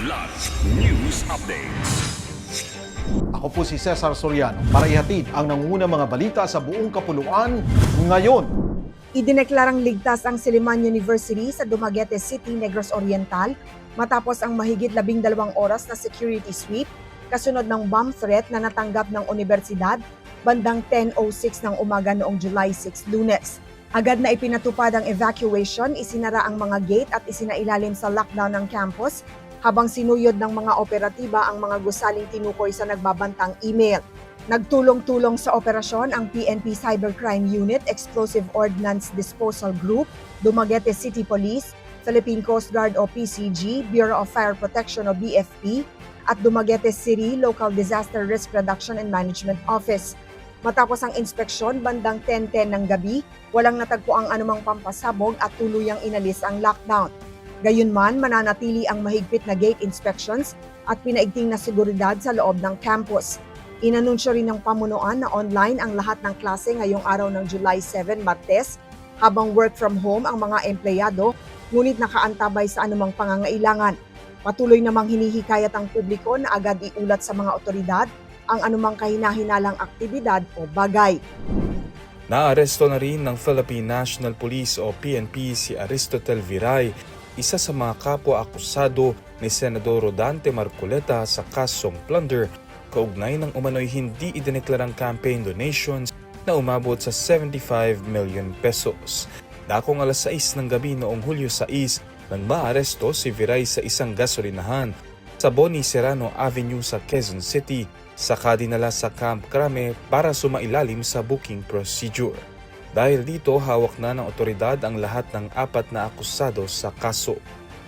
Blood News Updates. Ako po si Cesar Soriano para ihatid ang nangungunang mga balita sa buong kapuluan ngayon. Idineklarang ligtas ang Silliman University sa Dumaguete City, Negros Oriental matapos ang mahigit 12 oras na security sweep kasunod ng bomb threat na natanggap ng universidad bandang 10:06 ng umaga noong July 6, Lunes. Agad na ipinatupad ang evacuation, isinara ang mga gate at isinailalim sa lockdown ng campus habang sinuyod ng mga operatiba ang mga gusaling tinukoy sa nagbabantang email. Nagtulong-tulong sa operasyon ang PNP Cybercrime Unit, Explosive Ordnance Disposal Group, Dumaguete City Police, Philippine Coast Guard o PCG, Bureau of Fire Protection o BFP, at Dumaguete City Local Disaster Risk Reduction and Management Office. Matapos ang inspeksyon bandang 10:10 ng gabi, walang natagpo ang anumang pampasabog at tuluyang inalis ang lockdown. Gayunman, mananatili ang mahigpit na gate inspections at pinaigting na seguridad sa loob ng campus. Inanunsyo rin ng pamunuan na online ang lahat ng klase ngayong araw ng July 7, Martes, habang work from home ang mga empleyado, ngunit nakaantabay sa anumang pangangailangan. Patuloy namang hinihikayat ang publiko na agad iulat sa mga otoridad ang anumang kahina-hinalang aktibidad o bagay. Naaresto na rin ng Philippine National Police o PNP si Aristotel Viray, isa sa mga kapwa-akusado ni Senador Rodante Marcoleta sa kasong plunder kaugnay ng umano'y hindi idineklarang campaign donations na umabot sa 75 million pesos. Dakong alas 6 ng gabi noong Hulyo 6 nang maaresto si Viray sa isang gasolinahan sa Boni Serrano Avenue sa Quezon City, saka dinala sa Camp Crame para sumailalim sa booking procedure. Dahil dito, hawak na ng otoridad ang lahat ng 4 na akusado sa kaso.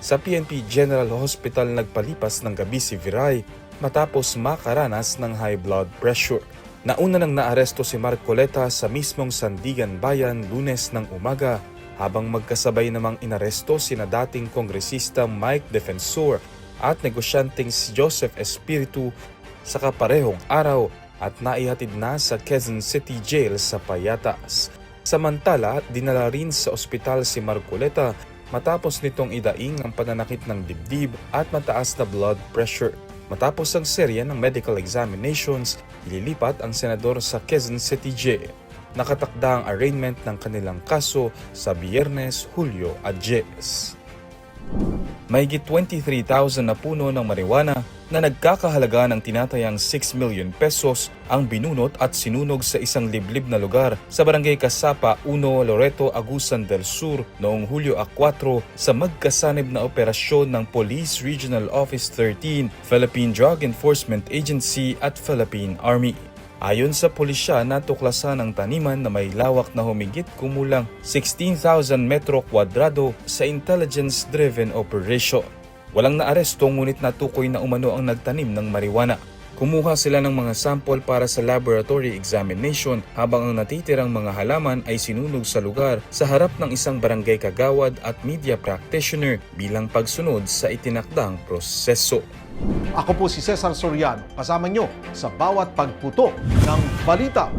Sa PNP General Hospital nagpalipas ng gabi si Viray matapos makaranas ng high blood pressure. Nauna nang naaresto si Marcoleta sa mismong Sandigan Bayan Lunes ng umaga, habang magkasabay namang inaresto sina dating kongresista Mike Defensor at negosyanteng si Joseph Espiritu sa kaparehong araw at naihatid na sa Quezon City Jail sa Payatas. Samantala, dinala rin sa ospital si Marcoleta matapos nitong idaing ang pananakit ng dibdib at mataas na blood pressure. Matapos ang serya ng medical examinations, ililipat ang senador sa Quezon City Jail. Nakatakda ang arraignment ng kanilang kaso sa Biyernes, Hulyo 10. Mahigit 23,000 na puno ng marijuana na nagkakahalaga ng tinatayang 6 million pesos ang binunot at sinunog sa isang liblib na lugar sa Barangay Kasapa 1, Loreto, Agusan del Sur noong Hulyo 4 sa magkasanib na operasyon ng Police Regional Office 13, Philippine Drug Enforcement Agency at Philippine Army. Ayon sa pulisya, natuklasan ang taniman na may lawak na humigit kumulang 16,000 metro kwadrado sa intelligence-driven operation. Walang naaresto ngunit natukoy na umano ang nagtanim ng marijuana. Kumuha sila ng mga sample para sa laboratory examination habang ang natitirang mga halaman ay sinunog sa lugar sa harap ng isang barangay kagawad at media practitioner bilang pagsunod sa itinakdang proseso. Ako po si Cesar Soriano, kasama nyo sa bawat pagputo ng balita.